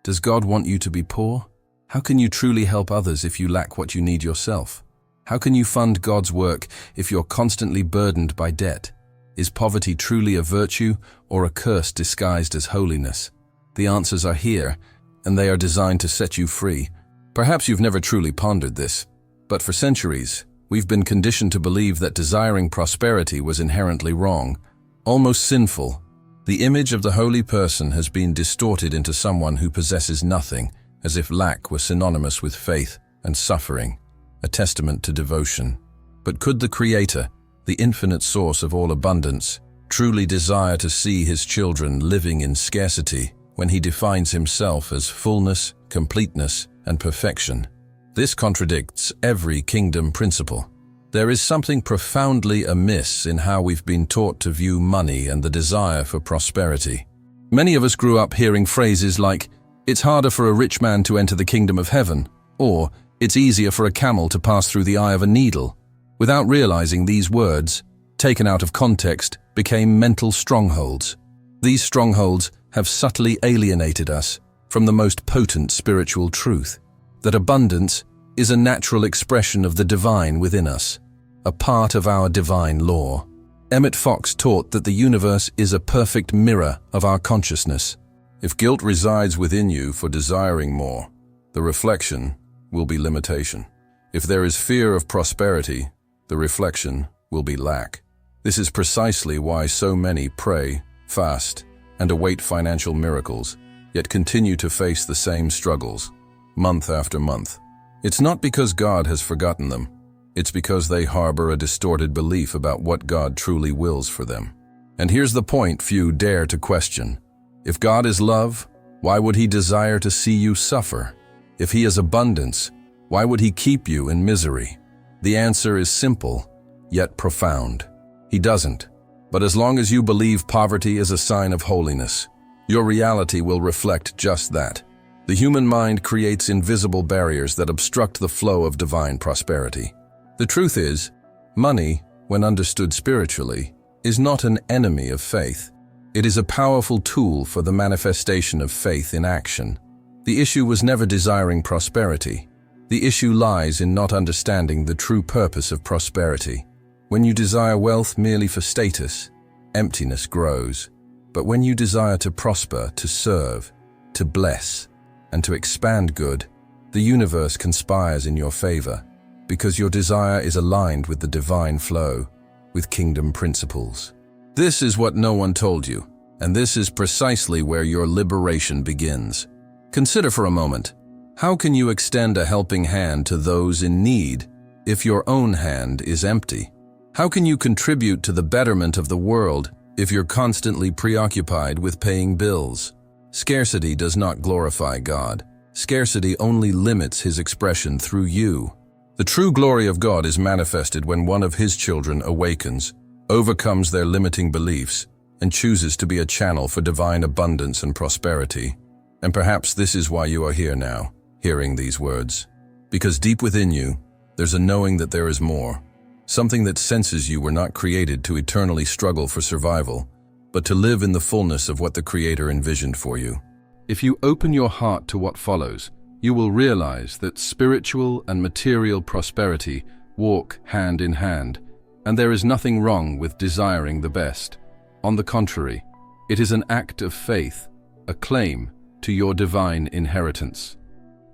Does God want you to be poor? How can you truly help others if you lack what you need yourself? How can you fund God's work if you're constantly burdened by debt? Is poverty truly a virtue or a curse disguised as holiness? The answers are here, and they are designed to set you free. Perhaps you've never truly pondered this, but for centuries, we've been conditioned to believe that desiring prosperity was inherently wrong, almost sinful. The image of the holy person has been distorted into someone who possesses nothing, as if lack was synonymous with faith and suffering, a testament to devotion. But could the Creator, the infinite source of all abundance, truly desire to see his children living in scarcity when he defines himself as fullness, completeness, and perfection? This contradicts every kingdom principle. There is something profoundly amiss in how we've been taught to view money and the desire for prosperity. Many of us grew up hearing phrases like, "It's harder for a rich man to enter the kingdom of heaven," or "It's easier for a camel to pass through the eye of a needle," without realizing these words, taken out of context, became mental strongholds. These strongholds have subtly alienated us from the most potent spiritual truth, that abundance is a natural expression of the divine within us, a part of our divine law. Emmett Fox taught that the universe is a perfect mirror of our consciousness. If guilt resides within you for desiring more, the reflection will be limitation. If there is fear of prosperity, the reflection will be lack. This is precisely why so many pray, fast, and await financial miracles, yet continue to face the same struggles, month after month. It's not because God has forgotten them. It's because they harbor a distorted belief about what God truly wills for them. And here's the point few dare to question. If God is love, why would he desire to see you suffer? If he is abundance, why would he keep you in misery? The answer is simple, yet profound. He doesn't. But as long as you believe poverty is a sign of holiness, your reality will reflect just that. The human mind creates invisible barriers that obstruct the flow of divine prosperity. The truth is, money, when understood spiritually, is not an enemy of faith. It is a powerful tool for the manifestation of faith in action. The issue was never desiring prosperity. The issue lies in not understanding the true purpose of prosperity. When you desire wealth merely for status, emptiness grows. But when you desire to prosper, to serve, to bless, and to expand good, the universe conspires in your favor, because your desire is aligned with the divine flow, with kingdom principles. This is what no one told you, and this is precisely where your liberation begins. Consider for a moment, how can you extend a helping hand to those in need if your own hand is empty? How can you contribute to the betterment of the world if you're constantly preoccupied with paying bills? Scarcity does not glorify God. Scarcity only limits his expression through you. The true glory of God is manifested when one of his children awakens, overcomes their limiting beliefs, and chooses to be a channel for divine abundance and prosperity. And perhaps this is why you are here now, hearing these words. Because deep within you, there's a knowing that there is more. Something that senses you were not created to eternally struggle for survival, but to live in the fullness of what the Creator envisioned for you. If you open your heart to what follows, you will realize that spiritual and material prosperity walk hand in hand, and there is nothing wrong with desiring the best. On the contrary, it is an act of faith, a claim to your divine inheritance.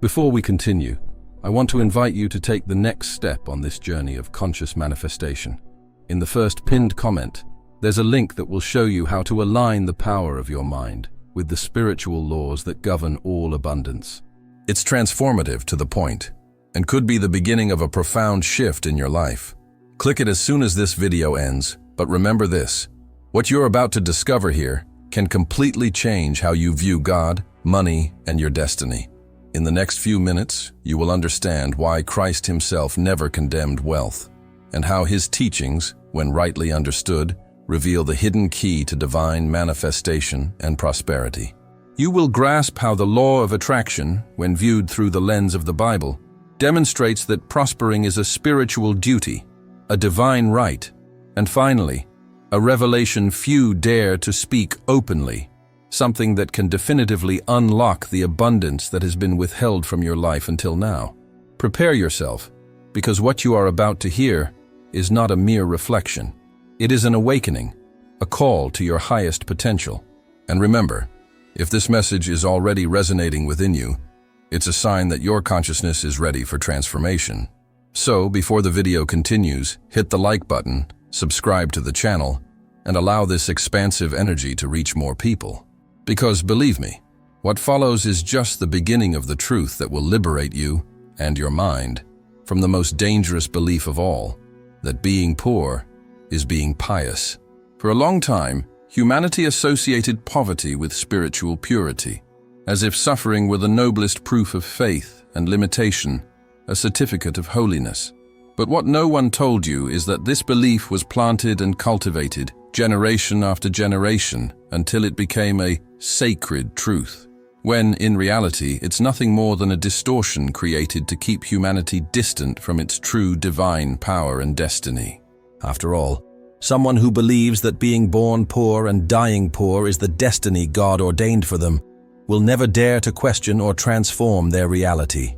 Before we continue, I want to invite you to take the next step on this journey of conscious manifestation. In the first pinned comment, there's a link that will show you how to align the power of your mind with the spiritual laws that govern all abundance. It's transformative to the point, and could be the beginning of a profound shift in your life. Click it as soon as this video ends, but remember this: what you're about to discover here can completely change how you view God, money, and your destiny. In the next few minutes, you will understand why Christ himself never condemned wealth, and how his teachings, when rightly understood, reveal the hidden key to divine manifestation and prosperity. You will grasp how the law of attraction, when viewed through the lens of the Bible, demonstrates that prospering is a spiritual duty, a divine right, and finally, a revelation few dare to speak openly. something that can definitively unlock the abundance that has been withheld from your life until now. Prepare yourself, because what you are about to hear is not a mere reflection. It is an awakening, a call to your highest potential. And remember, if this message is already resonating within you, it's a sign that your consciousness is ready for transformation. So, before the video continues, hit the like button, subscribe to the channel, and allow this expansive energy to reach more people. Because believe me, what follows is just the beginning of the truth that will liberate you and your mind from the most dangerous belief of all, that being poor is being pious. For a long time, humanity associated poverty with spiritual purity, as if suffering were the noblest proof of faith and limitation, a certificate of holiness. But what no one told you is that this belief was planted and cultivated generation after generation until it became a sacred truth, when in reality it's nothing more than a distortion created to keep humanity distant from its true divine power and destiny. After all, someone who believes that being born poor and dying poor is the destiny God ordained for them will never dare to question or transform their reality.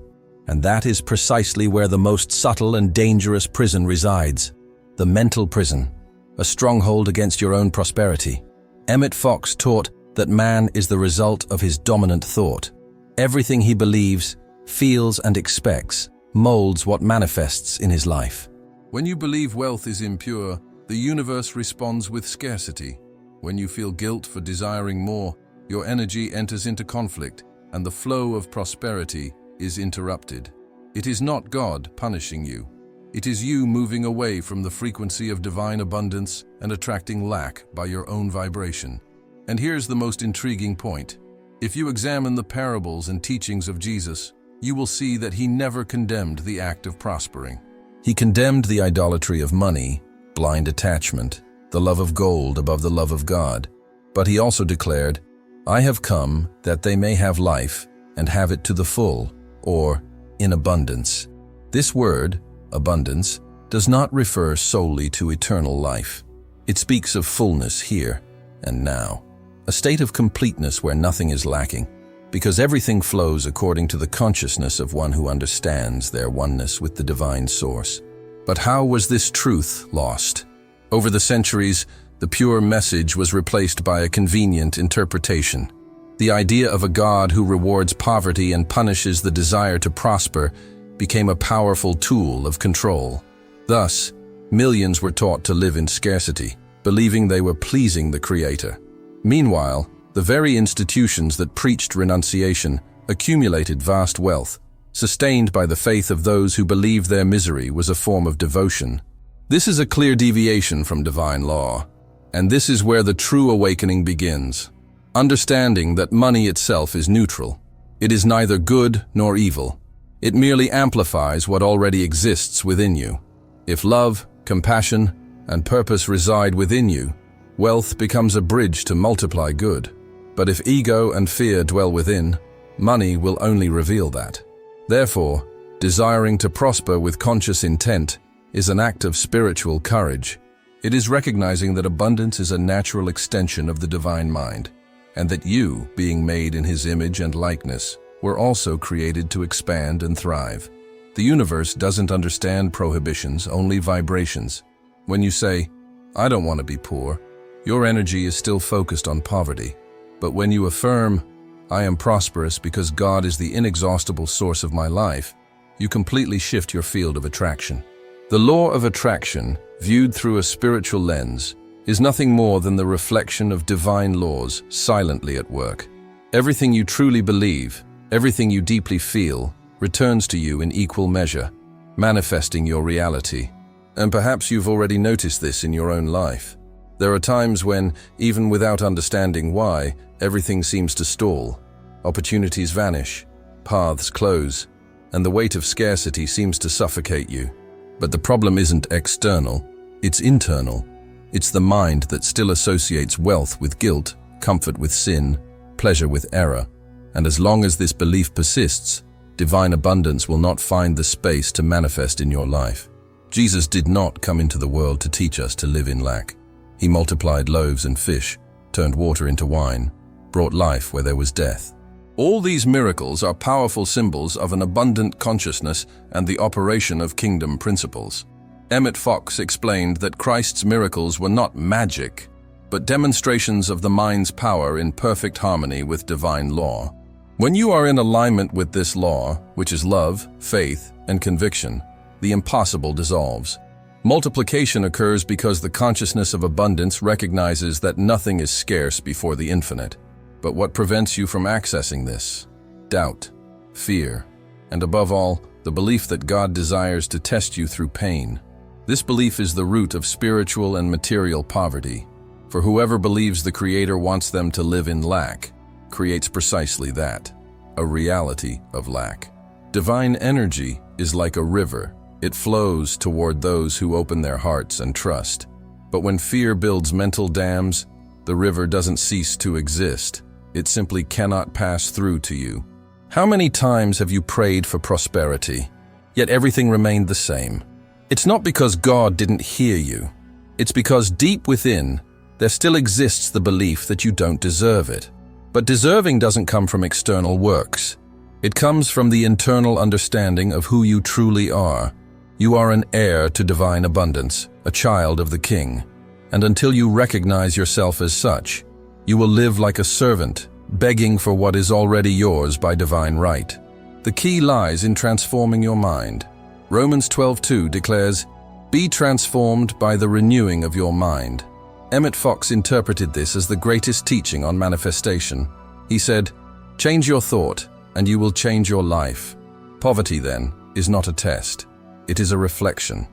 And that is precisely where the most subtle and dangerous prison resides, the mental prison, a stronghold against your own prosperity. Emmett Fox taught that man is the result of his dominant thought. Everything he believes, feels, and expects molds what manifests in his life. When you believe wealth is impure, the universe responds with scarcity. When you feel guilt for desiring more, your energy enters into conflict, and the flow of prosperity is interrupted. It is not God punishing you. It is you moving away from the frequency of divine abundance and attracting lack by your own vibration. And here's the most intriguing point. If you examine the parables and teachings of Jesus, you will see that he never condemned the act of prospering. He condemned the idolatry of money, blind attachment, the love of gold above the love of God. But he also declared, "I have come that they may have life and have it to the full," or in abundance. This word, abundance, does not refer solely to eternal life. It speaks of fullness here and now, a state of completeness where nothing is lacking, because everything flows according to the consciousness of one who understands their oneness with the divine source. But how was this truth lost? Over the centuries, the pure message was replaced by a convenient interpretation. The idea of a God who rewards poverty and punishes the desire to prosper became a powerful tool of control. Thus, millions were taught to live in scarcity, believing they were pleasing the Creator. Meanwhile, the very institutions that preached renunciation accumulated vast wealth, sustained by the faith of those who believed their misery was a form of devotion. This is a clear deviation from divine law, and this is where the true awakening begins. Understanding that money itself is neutral. It is neither good nor evil. It merely amplifies what already exists within you. If love, compassion, and purpose reside within you, wealth becomes a bridge to multiply good. But if ego and fear dwell within, money will only reveal that. Therefore, desiring to prosper with conscious intent is an act of spiritual courage. It is recognizing that abundance is a natural extension of the divine mind, and that you, being made in his image and likeness, were also created to expand and thrive. The universe doesn't understand prohibitions, only vibrations. When you say, "I don't want to be poor," your energy is still focused on poverty. But when you affirm, "I am prosperous because God is the inexhaustible source of my life," you completely shift your field of attraction. The law of attraction, viewed through a spiritual lens, is nothing more than the reflection of divine laws silently at work. Everything you truly believe, everything you deeply feel, returns to you in equal measure, manifesting your reality. And perhaps you've already noticed this in your own life. There are times when, even without understanding why, everything seems to stall. Opportunities vanish, paths close, and the weight of scarcity seems to suffocate you. But the problem isn't external, it's internal. It's the mind that still associates wealth with guilt, comfort with sin, pleasure with error. And as long as this belief persists, divine abundance will not find the space to manifest in your life. Jesus did not come into the world to teach us to live in lack. He multiplied loaves and fish, turned water into wine, brought life where there was death. All these miracles are powerful symbols of an abundant consciousness and the operation of kingdom principles. Emmett Fox explained that Christ's miracles were not magic, but demonstrations of the mind's power in perfect harmony with divine law. When you are in alignment with this law, which is love, faith, and conviction, the impossible dissolves. Multiplication occurs because the consciousness of abundance recognizes that nothing is scarce before the infinite. But what prevents you from accessing this? Doubt, fear, and above all, the belief that God desires to test you through pain. This belief is the root of spiritual and material poverty, for whoever believes the Creator wants them to live in lack creates precisely that, a reality of lack. Divine energy is like a river. It flows toward those who open their hearts and trust. But when fear builds mental dams, the river doesn't cease to exist. It simply cannot pass through to you. How many times have you prayed for prosperity, yet everything remained the same? It's not because God didn't hear you. It's because deep within, there still exists the belief that you don't deserve it. But deserving doesn't come from external works. It comes from the internal understanding of who you truly are. You are an heir to divine abundance, a child of the King. And until you recognize yourself as such, you will live like a servant, begging for what is already yours by divine right. The key lies in transforming your mind. Romans 12:2 declares, "Be transformed by the renewing of your mind." Emmett Fox interpreted this as the greatest teaching on manifestation. He said, "Change your thought, and you will change your life." Poverty, then, is not a test. It is a reflection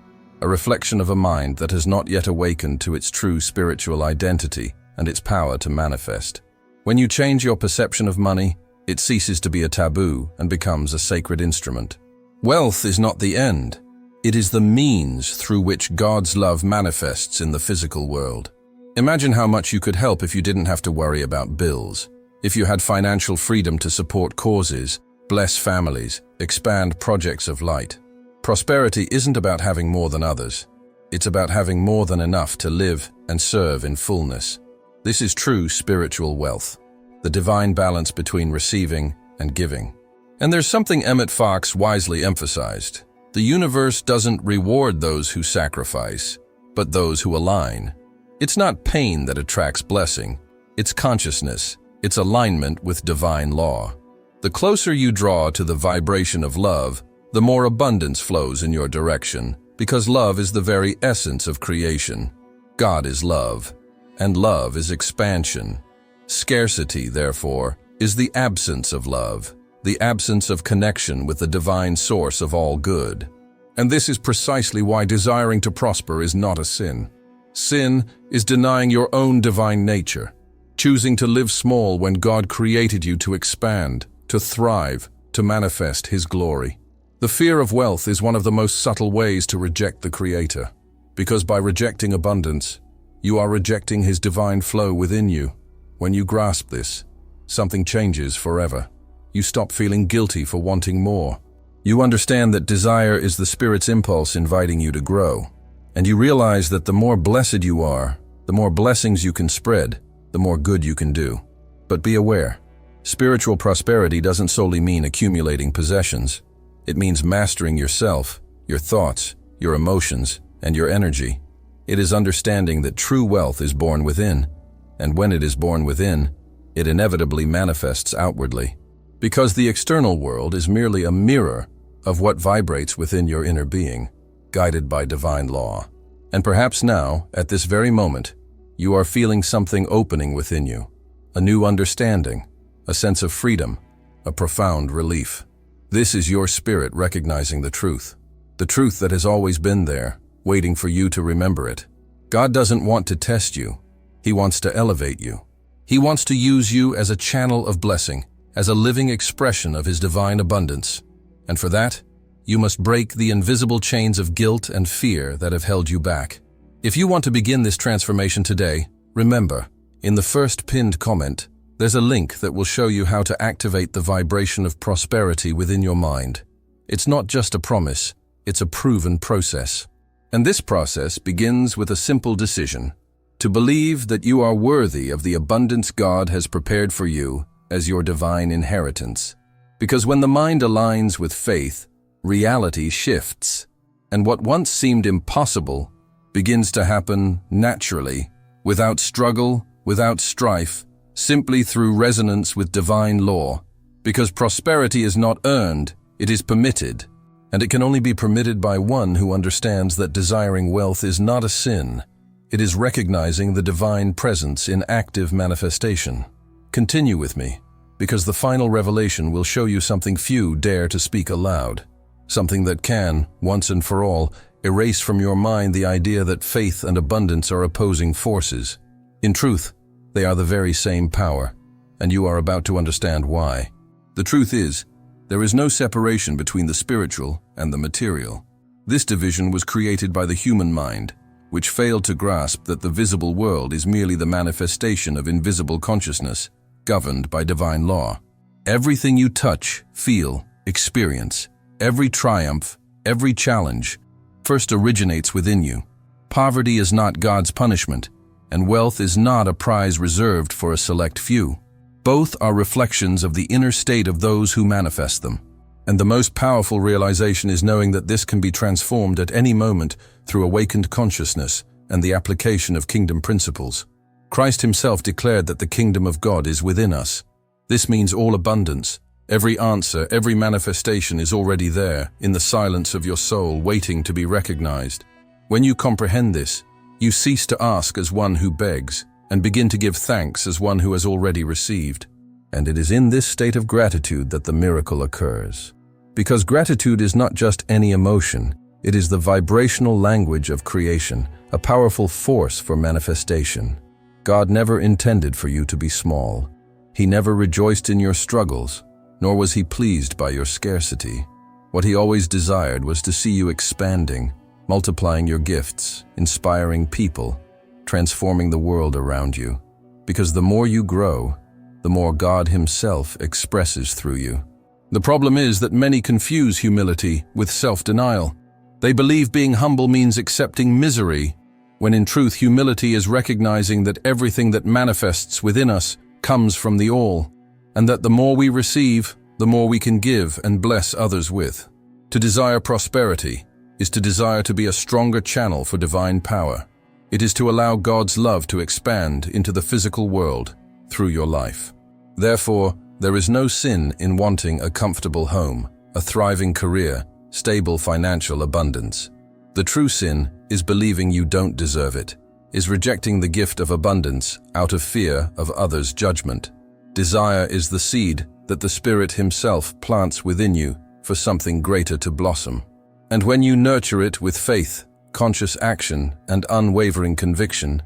of a mind that has not yet awakened to its true spiritual identity and its power to manifest. When you change your perception of money, it ceases to be a taboo and becomes a sacred instrument. Wealth is not the end. It is the means through which God's love manifests in the physical world. Imagine how much you could help if you didn't have to worry about bills, if you had financial freedom to support causes, bless families, expand projects of light. Prosperity isn't about having more than others. It's about having more than enough to live and serve in fullness. This is true spiritual wealth, the divine balance between receiving and giving. And there's something Emmett Fox wisely emphasized. The universe doesn't reward those who sacrifice, but those who align. It's not pain that attracts blessing. It's consciousness. It's alignment with divine law. The closer you draw to the vibration of love, the more abundance flows in your direction, because love is the very essence of creation. God is love, and love is expansion. Scarcity, therefore, is the absence of love, the absence of connection with the divine source of all good. And this is precisely why desiring to prosper is not a sin. Sin is denying your own divine nature, choosing to live small when God created you to expand, to thrive, to manifest His glory. The fear of wealth is one of the most subtle ways to reject the Creator, because by rejecting abundance, you are rejecting His divine flow within you. When you grasp this, something changes forever. You stop feeling guilty for wanting more. You understand that desire is the Spirit's impulse inviting you to grow. And you realize that the more blessed you are, the more blessings you can spread, the more good you can do. But be aware, spiritual prosperity doesn't solely mean accumulating possessions. It means mastering yourself, your thoughts, your emotions, and your energy. It is understanding that true wealth is born within, and when it is born within, it inevitably manifests outwardly. Because the external world is merely a mirror of what vibrates within your inner being, guided by divine law. And perhaps now, at this very moment, you are feeling something opening within you, a new understanding, a sense of freedom, a profound relief. This is your spirit recognizing the truth that has always been there, waiting for you to remember it. God doesn't want to test you. He wants to elevate you. He wants to use you as a channel of blessing, as a living expression of His divine abundance. And for that, you must break the invisible chains of guilt and fear that have held you back. If you want to begin this transformation today, remember, in the first pinned comment, there's a link that will show you how to activate the vibration of prosperity within your mind. It's not just a promise, it's a proven process. And this process begins with a simple decision. to believe that you are worthy of the abundance God has prepared for you as your divine inheritance. Because when the mind aligns with faith, reality shifts, and what once seemed impossible begins to happen naturally, without struggle, without strife, simply through resonance with divine law. Because prosperity is not earned, it is permitted, and it can only be permitted by one who understands that desiring wealth is not a sin. It is recognizing the divine presence in active manifestation. Continue with me, because the final revelation will show you something few dare to speak aloud, something that can, once and for all, erase from your mind the idea that faith and abundance are opposing forces. In truth, they are the very same power, and you are about to understand why. The truth is, there is no separation between the spiritual and the material. This division was created by the human mind, which failed to grasp that the visible world is merely the manifestation of invisible consciousness, governed by divine law. Everything you touch, feel, experience, every triumph, every challenge, first originates within you. Poverty is not God's punishment, and wealth is not a prize reserved for a select few. Both are reflections of the inner state of those who manifest them. And the most powerful realization is knowing that this can be transformed at any moment through awakened consciousness and the application of kingdom principles. Christ himself declared that the kingdom of God is within us. This means all abundance. Every answer, every manifestation is already there, in the silence of your soul, waiting to be recognized. When you comprehend this, you cease to ask as one who begs, and begin to give thanks as one who has already received. And it is in this state of gratitude that the miracle occurs. Because gratitude is not just any emotion, it is the vibrational language of creation, a powerful force for manifestation. God never intended for you to be small. He never rejoiced in your struggles, nor was he pleased by your scarcity. What he always desired was to see you expanding, multiplying your gifts, inspiring people, transforming the world around you. Because the more you grow, the more God himself expresses through you. The problem is that many confuse humility with self-denial. They believe being humble means accepting misery, when in truth humility is recognizing that everything that manifests within us comes from the all, and that the more we receive, the more we can give and bless others with. To desire prosperity is to desire to be a stronger channel for divine power. It is to allow God's love to expand into the physical world through your life. Therefore, there is no sin in wanting a comfortable home, a thriving career, stable financial abundance. The true sin is believing you don't deserve it, is rejecting the gift of abundance out of fear of others' judgment. Desire is the seed that the Spirit himself plants within you for something greater to blossom. And when you nurture it with faith, conscious action, and unwavering conviction,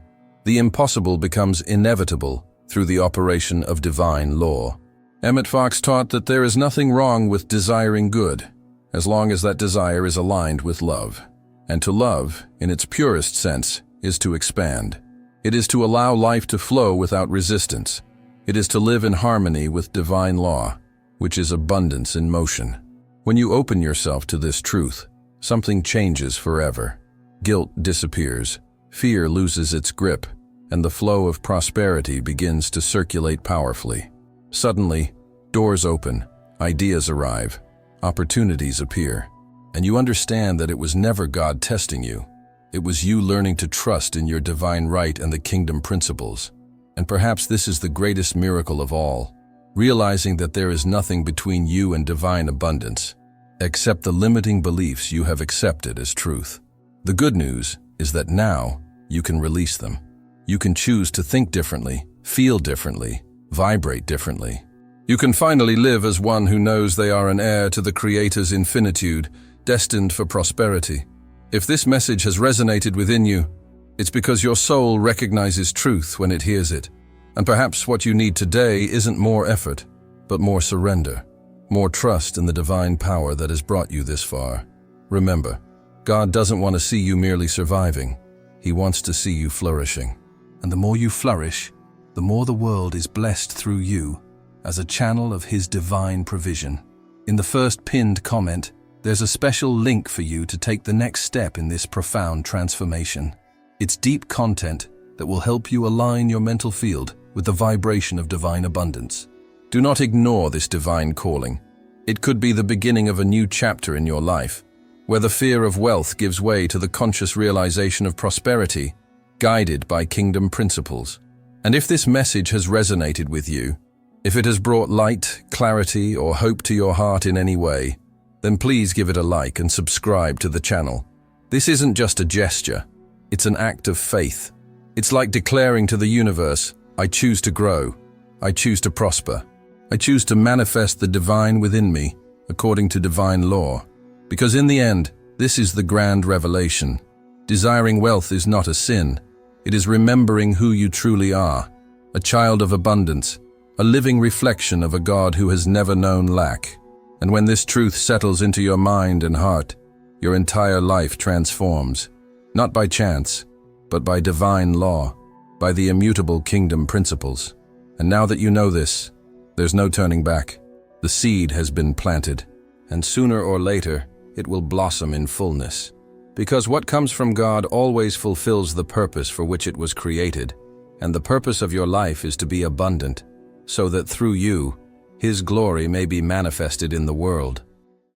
the impossible becomes inevitable through the operation of divine law. Emmett Fox taught that there is nothing wrong with desiring good, as long as that desire is aligned with love. And to love, in its purest sense, is to expand. It is to allow life to flow without resistance. It is to live in harmony with divine law, which is abundance in motion. When you open yourself to this truth, something changes forever. Guilt disappears, fear loses its grip, and the flow of prosperity begins to circulate powerfully. Suddenly, doors open, ideas arrive, opportunities appear, and you understand that it was never God testing you. It was you learning to trust in your divine right and the kingdom principles. And perhaps this is the greatest miracle of all, realizing that there is nothing between you and divine abundance, except the limiting beliefs you have accepted as truth. The good news is that now you can release them. You can choose to think differently, feel differently, vibrate differently. You can finally live as one who knows they are an heir to the Creator's infinitude, destined for prosperity. If this message has resonated within you, it's because your soul recognizes truth when it hears it. And perhaps what you need today isn't more effort, but more surrender, more trust in the divine power that has brought you this far. Remember, God doesn't want to see you merely surviving. He wants to see you flourishing. And the more you flourish, the more the world is blessed through you as a channel of His divine provision. In the first pinned comment, there's a special link for you to take the next step in this profound transformation. It's deep content, that will help you align your mental field with the vibration of divine abundance. Do not ignore this divine calling. It could be the beginning of a new chapter in your life, where the fear of wealth gives way to the conscious realization of prosperity, guided by kingdom principles. And if this message has resonated with you, if it has brought light, clarity, or hope to your heart in any way, then please give it a like and subscribe to the channel. This isn't just a gesture, it's an act of faith. It's like declaring to the universe, I choose to grow, I choose to prosper, I choose to manifest the divine within me, according to divine law. Because in the end, this is the grand revelation. Desiring wealth is not a sin. It is remembering who you truly are, a child of abundance, a living reflection of a God who has never known lack. And when this truth settles into your mind and heart, your entire life transforms, not by chance, but by divine law, by the immutable kingdom principles. And now that you know this, there's no turning back. The seed has been planted, and sooner or later, it will blossom in fullness. Because what comes from God always fulfills the purpose for which it was created, and the purpose of your life is to be abundant, so that through you, His glory may be manifested in the world.